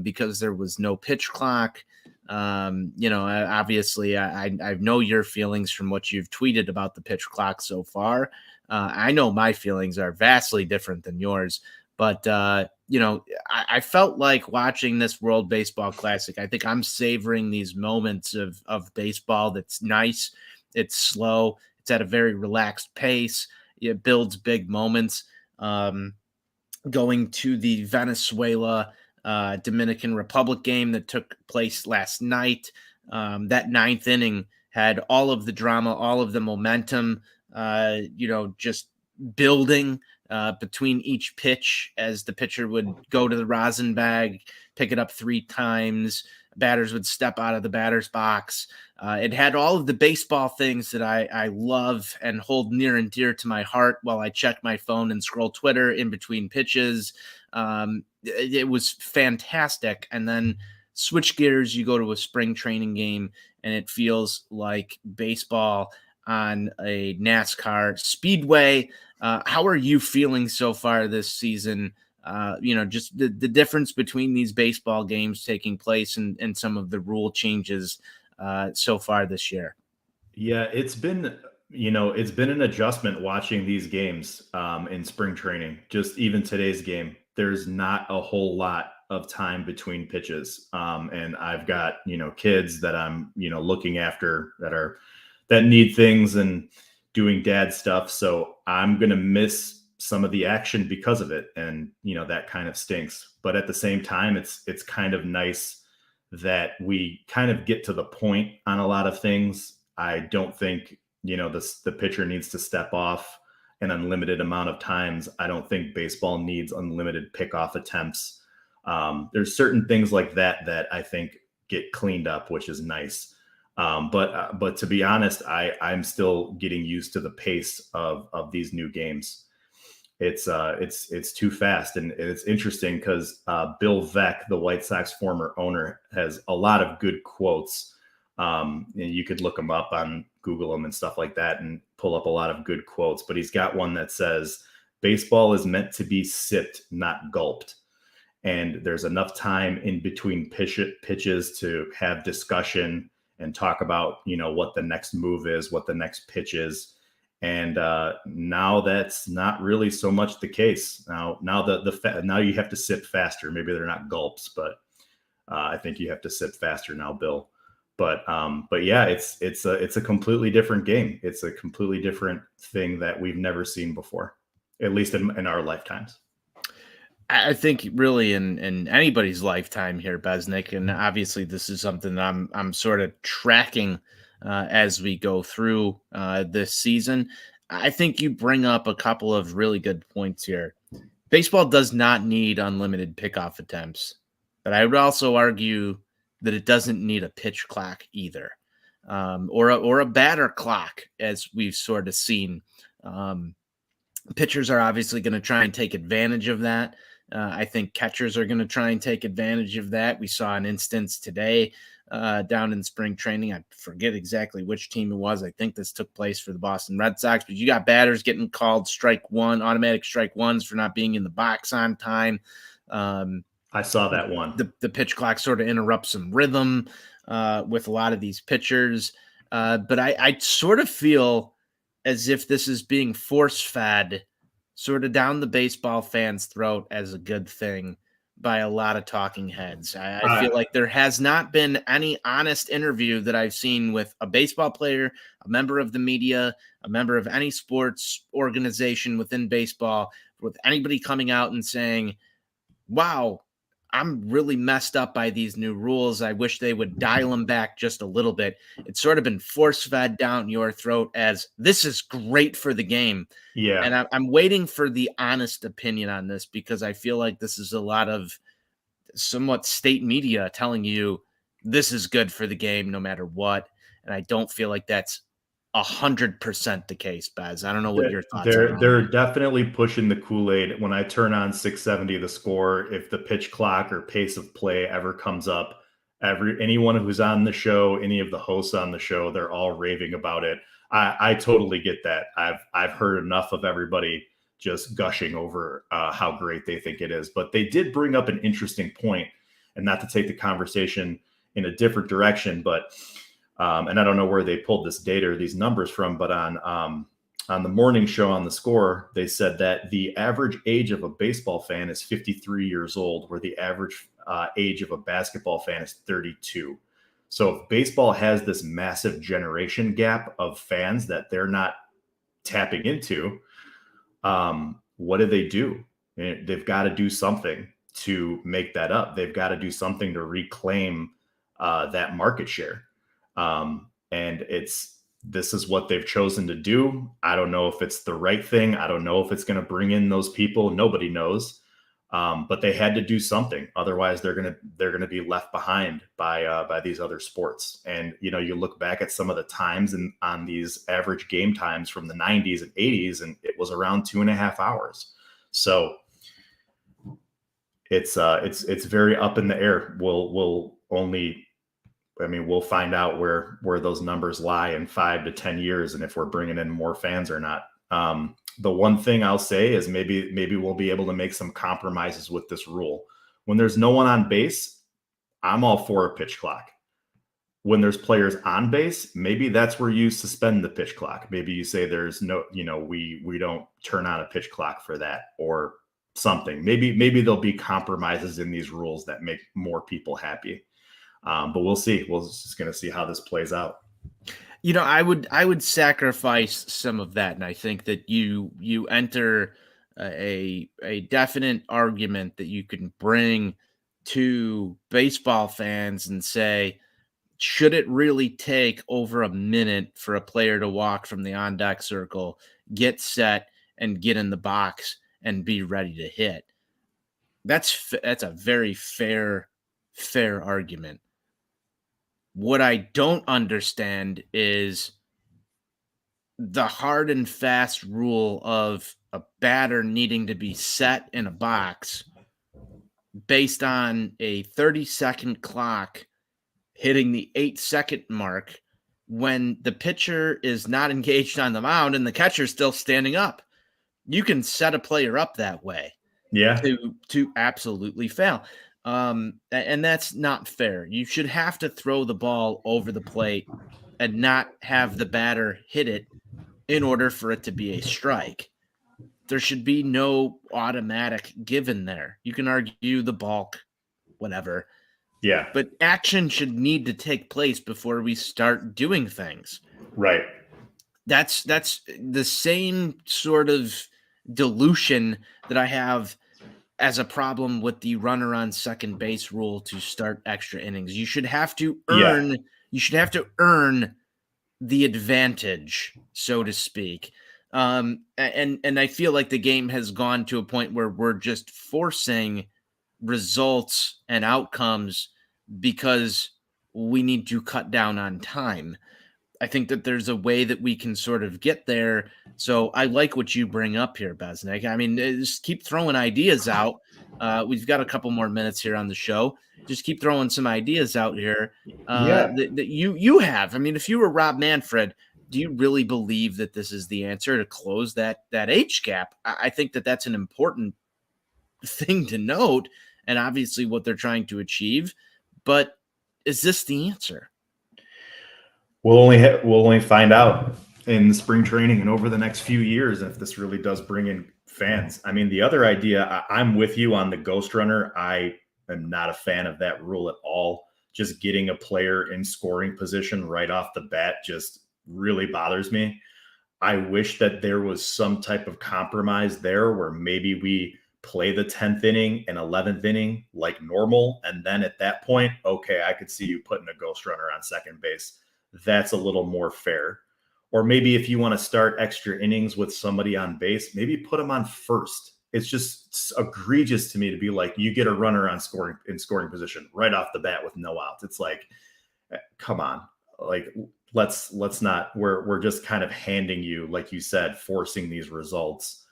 because there was no pitch clock. Obviously I know your feelings from what you've tweeted about the pitch clock so far. I know my feelings are vastly different than yours, but I felt like watching this World Baseball Classic. I think I'm savoring these moments of baseball that's nice. It's slow. It's at a very relaxed pace. It builds big moments. Going to the Venezuela Dominican Republic game that took place last night. That ninth inning had all of the drama, all of the momentum, just building between each pitch as the pitcher would go to the rosin bag, pick it up 3 times. Batters would step out of the batter's box. It had all of the baseball things that I love and hold near and dear to my heart while I check my phone and scroll Twitter in between pitches. It was fantastic. And then switch gears, you go to a spring training game, and it feels like baseball on a NASCAR speedway. How are you feeling so far this season? Just the difference between these baseball games taking place and some of the rule changes so far this year. Yeah, it's been an adjustment watching these games in spring training. Just even today's game, there's not a whole lot of time between pitches. And I've got, kids that I'm, looking after that need things and doing dad stuff. So I'm going to miss some of the action because of it. And, that kind of stinks. But at the same time, it's kind of nice that we kind of get to the point on a lot of things. I don't think, the pitcher needs to step off an unlimited amount of times. I don't think baseball needs unlimited pickoff attempts. There's certain things like that I think get cleaned up, which is nice. But to be honest, I'm still getting used to the pace of these new games. It's too fast, and it's interesting because Bill Veeck, the White Sox former owner, has a lot of good quotes. And you could look them up on Google them and stuff like that and pull up a lot of good quotes. But he's got one that says, "Baseball is meant to be sipped, not gulped." And there's enough time in between pitches to have discussion and talk about, what the next move is, what the next pitch is. And now that's not really so much the case. Now now you have to sip faster. Maybe they're not gulps, but I think you have to sip faster now, Bill. But yeah, it's a completely different game. It's a completely different thing that we've never seen before, at least in our lifetimes. I think really in anybody's lifetime here, Besnick, and obviously this is something that I'm sort of tracking as we go through this season. I think you bring up a couple of really good points here. Baseball does not need unlimited pickoff attempts, but I would also argue that it doesn't need a pitch clock either, or a batter clock, as we've sort of seen. Pitchers are obviously going to try and take advantage of that. I think catchers are going to try and take advantage of that. We saw an instance today down in spring training. I forget exactly which team it was. I think this took place for the Boston Red Sox, but you got batters getting called automatic strike ones for not being in the box on time. I saw that one. The pitch clock sort of interrupts some rhythm with a lot of these pitchers. But I sort of feel as if this is being force-fed sort of down the baseball fans' throat as a good thing by a lot of talking heads. I feel like there has not been any honest interview that I've seen with a baseball player, a member of the media, a member of any sports organization within baseball, with anybody coming out and saying, wow, I'm really messed up by these new rules. I wish they would dial them back just a little bit. It's sort of been force-fed down your throat as this is great for the game. Yeah. And I'm waiting for the honest opinion on this because I feel like this is a lot of somewhat state media telling you this is good for the game no matter what. And I don't feel like that's 100% the case, Bez. I don't know what your thoughts are. They're definitely pushing the Kool-Aid. When I turn on 670 The Score, if the pitch clock or pace of play ever comes up, anyone who's on the show, any of the hosts on the show, they're all raving about it. I totally get that. I've heard enough of everybody just gushing over how great they think it is. But they did bring up an interesting point, and not to take the conversation in a different direction, but and I don't know where they pulled this data or these numbers from, but on the morning show on The Score, they said that the average age of a baseball fan is 53 years old, where the average age of a basketball fan is 32. So if baseball has this massive generation gap of fans that they're not tapping into, what do? They've got to do something to make that up. They've got to do something to reclaim that market share. And this is what they've chosen to do. I don't know if it's the right thing. I don't know if it's going to bring in those people. Nobody knows. But they had to do something. Otherwise they're going to be left behind by these other sports. And, you look back at some of the times on these average game times from the 90s and 80s, and it was around 2.5 hours. So it's very up in the air. We'll find out where those numbers lie in 5 to 10 years and if we're bringing in more fans or not. The one thing I'll say is maybe we'll be able to make some compromises with this rule. When there's no one on base, I'm all for a pitch clock. When there's players on base, maybe that's where you suspend the pitch clock. Maybe you say there's no, we don't turn on a pitch clock for that or something. Maybe there'll be compromises in these rules that make more people happy. But we'll see. We're just going to see how this plays out. I would sacrifice some of that, and I think that you enter a definite argument that you can bring to baseball fans and say, should it really take over a minute for a player to walk from the on deck circle, get set, and get in the box and be ready to hit? That's a very fair argument. What I don't understand is the hard and fast rule of a batter needing to be set in a box based on a 30-second clock hitting the 8-second mark when the pitcher is not engaged on the mound and the catcher's still standing up. You can set a player up that way. Yeah. To absolutely fail. And that's not fair. You should have to throw the ball over the plate and not have the batter hit it in order for it to be a strike. There should be no automatic given there. You can argue the balk, whatever. Yeah. But action should need to take place before we start doing things. Right. That's the same sort of dilution that I have as a problem with the runner on second base rule to start extra innings. You should have to earn the advantage, so to speak. And I feel like the game has gone to a point where we're just forcing results and outcomes because we need to cut down on time. I think that there's a way that we can sort of get there. So I like what you bring up here, Besnick. I mean, just keep throwing ideas out. We've got a couple more minutes here on the show. Just keep throwing some ideas out here Yeah. that you have. I mean, if you were Rob Manfred, do you really believe that this is the answer to close that age gap? I think that that's an important thing to note, and obviously what they're trying to achieve. But is this the answer? We'll only find out in spring training and over the next few years if this really does bring in fans. I mean, the other idea, I'm with you on the ghost runner. I am not a fan of that rule at all. Just getting a player in scoring position right off the bat just really bothers me. I wish that there was some type of compromise there where maybe we play the 10th inning and 11th inning like normal. And then at that point, okay, I could see you putting a ghost runner on second base. That's a little more fair. Or maybe if you want to start extra innings with somebody on base, maybe put them on first. It's just egregious to me to be like, you get a runner on scoring position right off the bat with no outs. It's like, come on, like let's not. We're just kind of handing you, like you said, forcing these results.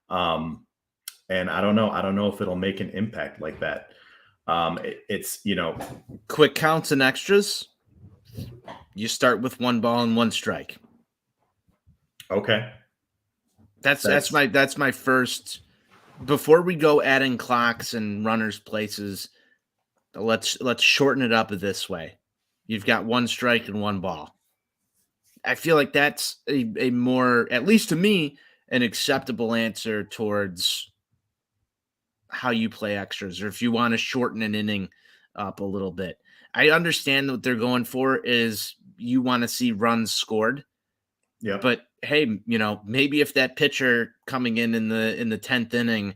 And I don't know if it'll make an impact like that. It's Quick counts and extras. You start with 1 ball and 1 strike. Okay. That's my first. Before we go adding clocks and runners places, let's shorten it up this way. You've got 1 strike and 1 ball. I feel like that's a more, at least to me, an acceptable answer towards how you play extras, or if you want to shorten an inning up a little bit. I understand what they're going for is you want to see runs scored. Yeah. But hey, maybe if that pitcher coming in the 10th inning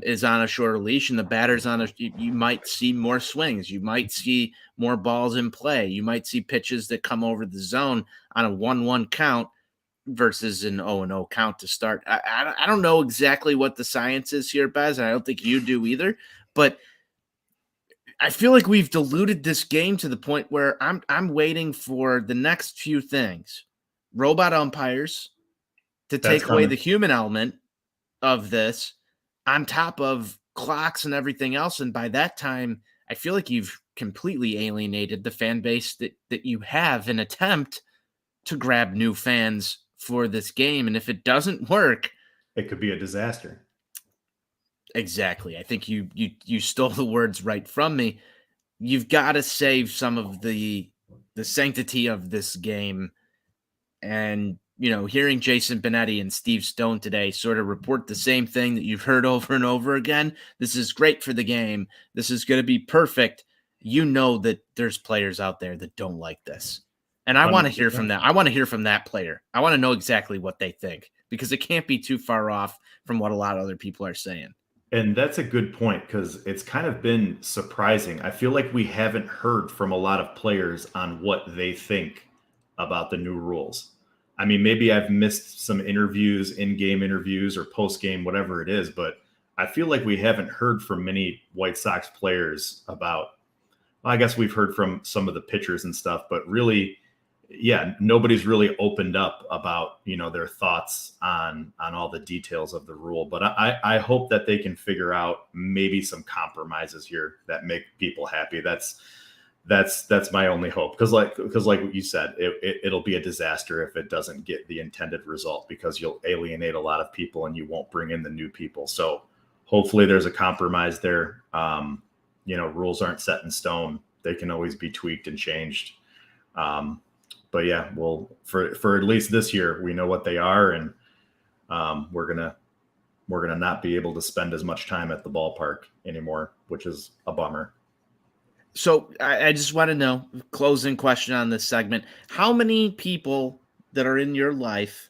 is on a shorter leash and the batter's you might see more swings. You might see more balls in play. You might see pitches that come over the zone on a 1-1 count versus an 0-0 count to start. I don't know exactly what the science is here, Bez, and I don't think you do either, but I feel like we've diluted this game to the point where I'm waiting for the next few things. Robot umpires to take away the human element of this on top of clocks and everything else. And by that time, I feel like you've completely alienated the fan base that you have an attempt to grab new fans for this game. And if it doesn't work, it could be a disaster. Exactly. I think you stole the words right from me. You've got to save some of the sanctity of this game. And, hearing Jason Benetti and Steve Stone today sort of report the same thing that you've heard over and over again. This is great for the game. This is going to be perfect. That there's players out there that don't like this. And I want to hear from that. I want to hear from that player. I want to know exactly what they think, because it can't be too far off from what a lot of other people are saying. And that's a good point, because it's kind of been surprising. I feel like we haven't heard from a lot of players on what they think about the new rules. I mean, maybe I've missed some interviews, in-game interviews or post-game, whatever it is, but I feel like we haven't heard from many White Sox players about, well, I guess we've heard from some of the pitchers and stuff, but really, yeah, nobody's really opened up about, their thoughts on all the details of the rule. But I hope that they can figure out maybe some compromises here that make people happy. That's my only hope. Because like what you said, it'll be a disaster if it doesn't get the intended result, because you'll alienate a lot of people and you won't bring in the new people. So hopefully there's a compromise there. Rules aren't set in stone. They can always be tweaked and changed. But yeah, well, for at least this year, we know what they are, and we're gonna not be able to spend as much time at the ballpark anymore, which is a bummer. So I just want to know, closing question on this segment: how many people that are in your life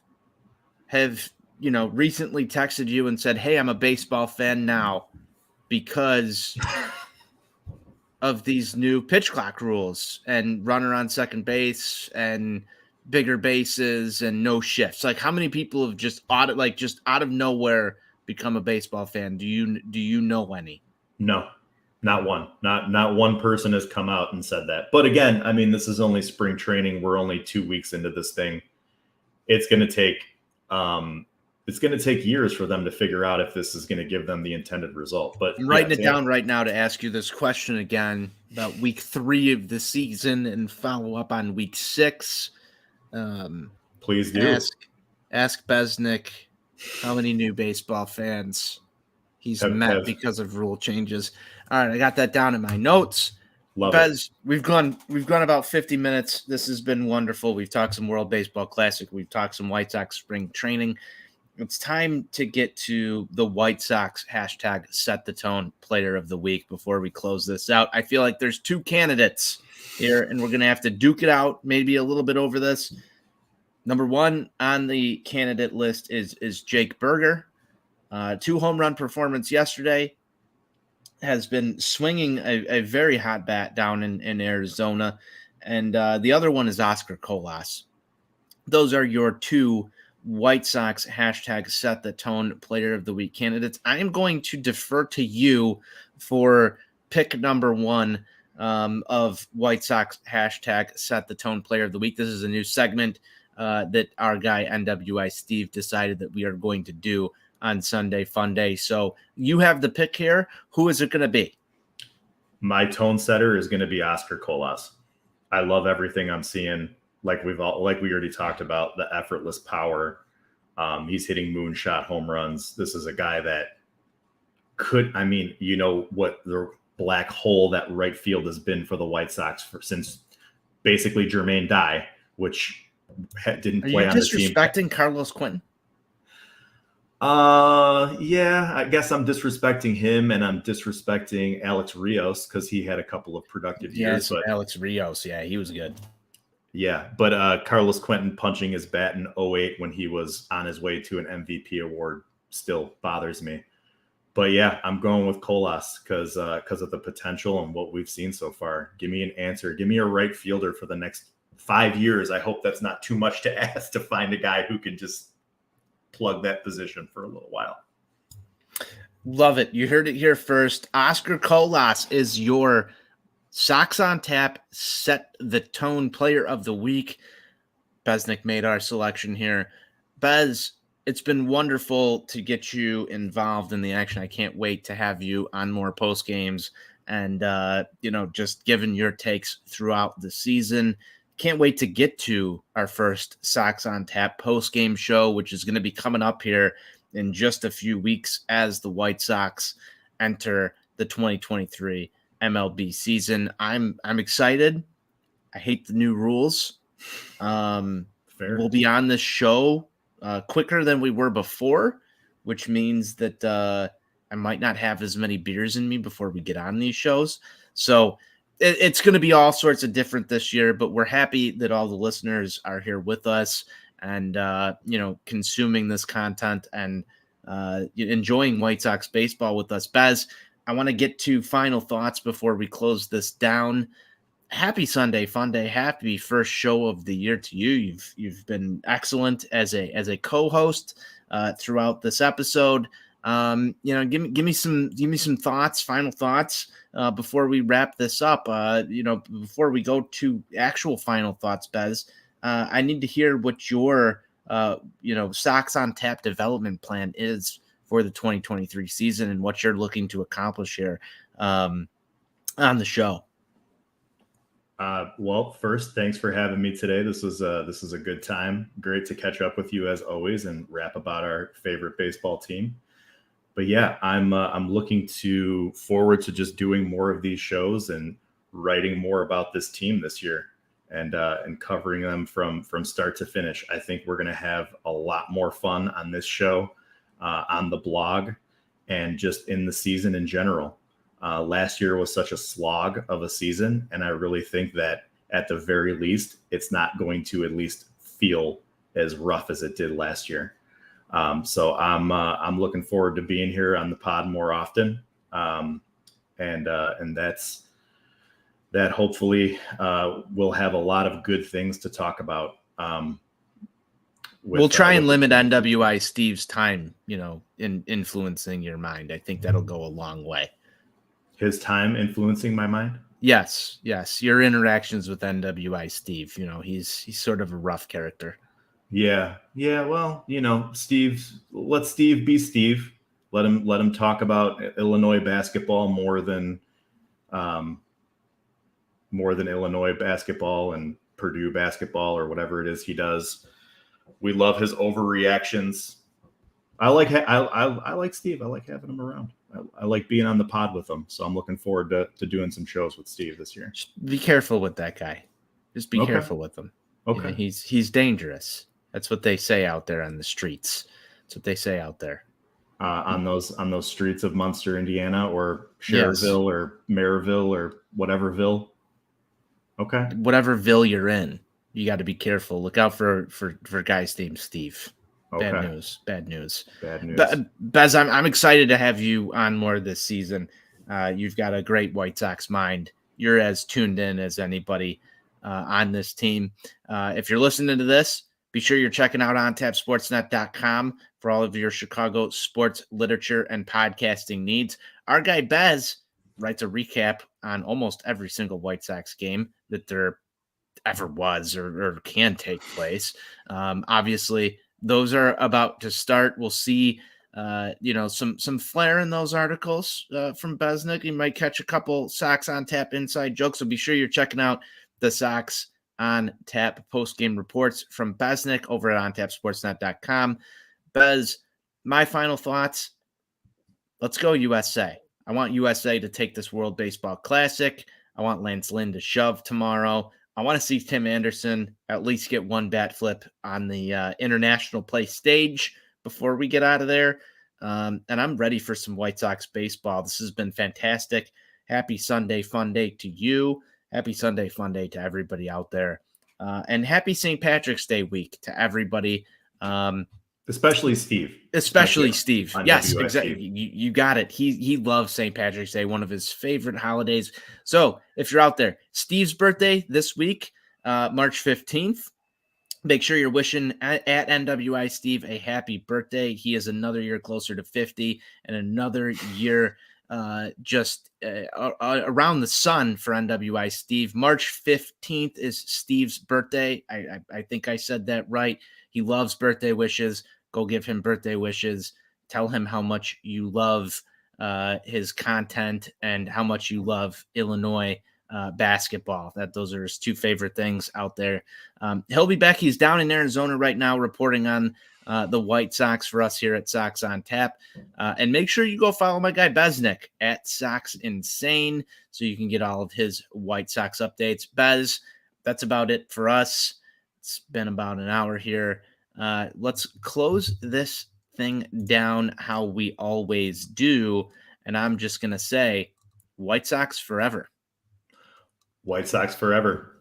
have recently texted you and said, "Hey, I'm a baseball fan now because of these new pitch clock rules and runner on second base and bigger bases and no shifts? Like, how many people have just out of nowhere become a baseball fan? Do you know any? No, not one. Not one person has come out and said that. But again, I mean, this is only spring training. We're only 2 weeks into this thing. It's going to take years for them to figure out if this is going to give them the intended result. But I'm writing it down right now to ask you this question again about week 3 of the season and follow up on week 6. Please do. Ask Besnick how many new baseball fans he's met because of rule changes. All right, I got that down in my notes. Love Bez, it. We've gone about 50 minutes. This has been wonderful. We've talked some World Baseball Classic. We've talked some White Sox spring training. It's time to get to the White Sox hashtag set the tone player of the week before we close this out. I feel like there's 2 candidates here, and we're going to have to duke it out maybe a little bit over this. Number 1 on the candidate list is Jake Berger. 2 home run performance yesterday. Has been swinging a very hot bat down in Arizona. And the other one is Oscar Colas. Those are your 2 White Sox hashtag set the tone player of the week candidates. I am going to defer to you for pick number 1 of White Sox hashtag set the tone player of the week. This is a new segment that our guy NWI Steve decided that we are going to do on Sunday Funday. So you have the pick here. Who is it going to be? My tone setter is going to be Oscar Colas. I love everything I'm seeing. Like we already talked about, the effortless power. He's hitting moonshot home runs. This is a guy that what the black hole that right field has been for the White Sox since basically Jermaine Dye, which didn't play on the team. Are you disrespecting Carlos Quentin? Yeah, I guess I'm disrespecting him, and I'm disrespecting Alex Rios because he had a couple of productive years. But Alex Rios, yeah, he was good. Yeah, but Carlos Quentin punching his bat in 2008 when he was on his way to an MVP award still bothers me. But yeah, I'm going with Colas because of the potential and what we've seen so far. Give me an answer. Give me a right fielder for the next 5 years. I hope that's not too much to ask to find a guy who can just plug that position for a little while. Love it. You heard it here first. Oscar Colas is your Sox on Tap set the tone player of the week. Besnick made our selection here. Bez, it's been wonderful to get you involved in the action. I can't wait to have you on more post games and just giving your takes throughout the season. Can't wait to get to our first Sox on Tap post-game show, which is going to be coming up here in just a few weeks as the White Sox enter the 2023 MLB season. I'm excited. I hate the new rules. Fair. We'll be on this show quicker than we were before, which means that I might not have as many beers in me before we get on these shows. So it's going to be all sorts of different this year, but we're happy that all the listeners are here with us and, consuming this content and enjoying White Sox baseball with us. Bez, I want to get to final thoughts before we close this down. Happy Sunday Funday. Happy first show of the year to you. You've been excellent as a co-host throughout this episode. Give me some thoughts, final thoughts before we wrap this up. Before we go to actual final thoughts, Bez, I need to hear what your Sox on Tap development plan is for the 2023 season and what you're looking to accomplish here on the show. Well, first, thanks for having me today. This is a good time. Great to catch up with you as always and rap about our favorite baseball team. But yeah, I'm looking forward to just doing more of these shows and writing more about this team this year and covering them from start to finish. I think we're going to have a lot more fun on this show, on the blog, and just in the season in general. Last year was such a slog of a season, and I really think that at the very least, it's not going to at least feel as rough as it did last year. So I'm looking forward to being here on the pod more often. And that hopefully we'll have a lot of good things to talk about We'll try and with limit the- NWI Steve's time, in influencing your mind. I think that'll go a long way. his time influencing my mind. Yes. Your interactions with NWI Steve, he's sort of a rough character. Yeah. Well, let Steve be Steve. Let him talk about Illinois basketball more than Illinois basketball and Purdue basketball or whatever it is he does. We love his overreactions. I like Steve. I like having him around. I like being on the pod with him. So I'm looking forward to doing some shows with Steve this year. Just be careful with that guy. Just be careful with him. Okay. He's dangerous. That's what they say out there on the streets. That's what they say out there. On those streets of Munster, Indiana, or Cherville or Maryville or whateverville. Okay. Whateverville you're in, you got to be careful. Look out for guys named Steve. Okay. Bad news. Bez, I'm excited to have you on more this season. You've got a great White Sox mind. You're as tuned in as anybody on this team. If you're listening to this, be sure you're checking out ontapsportsnet.com for all of your Chicago sports literature and podcasting needs. Our guy Bez writes a recap on almost every single White Sox game that there ever was or can take place. Obviously, those are about to start. We'll see, some flair in those articles from Besnick. You might catch a couple Sox on Tap inside jokes. So be sure you're checking out the Sox on Tap post-game reports from Besnick over at ontapsportsnet.com. Bez, my final thoughts. Let's go USA. I want USA to take this World Baseball Classic. I want Lance Lynn to shove tomorrow. I want to see Tim Anderson at least get one bat flip on the international play stage before we get out of there. And I'm ready for some White Sox baseball. This has been fantastic. Happy Sunday Funday to you. Happy Sunday Funday to everybody out there. And happy St. Patrick's Day week to everybody. especially Steve. Especially Steve. Yes, WI exactly. Steve. You got it. He loves St. Patrick's Day, one of his favorite holidays. So if you're out there, Steve's birthday this week, March 15th. Make sure you're wishing at NWI Steve a happy birthday. He is another year closer to 50 and another year around the sun for NWI Steve. March 15th is Steve's birthday. I think I said that right. He loves birthday wishes. Go give him birthday wishes. Tell him how much you love his content and how much you love Illinois basketball. Those are his two favorite things out there. He'll be back. He's down in Arizona right now reporting on the White Sox for us here at Sox on Tap. And make sure you go follow my guy Besnick at Sox Insane so you can get all of his White Sox updates. Bez, that's about it for us. It's been about an hour here. Let's close this thing down how we always do. And I'm just going to say, White Sox forever. White Sox forever.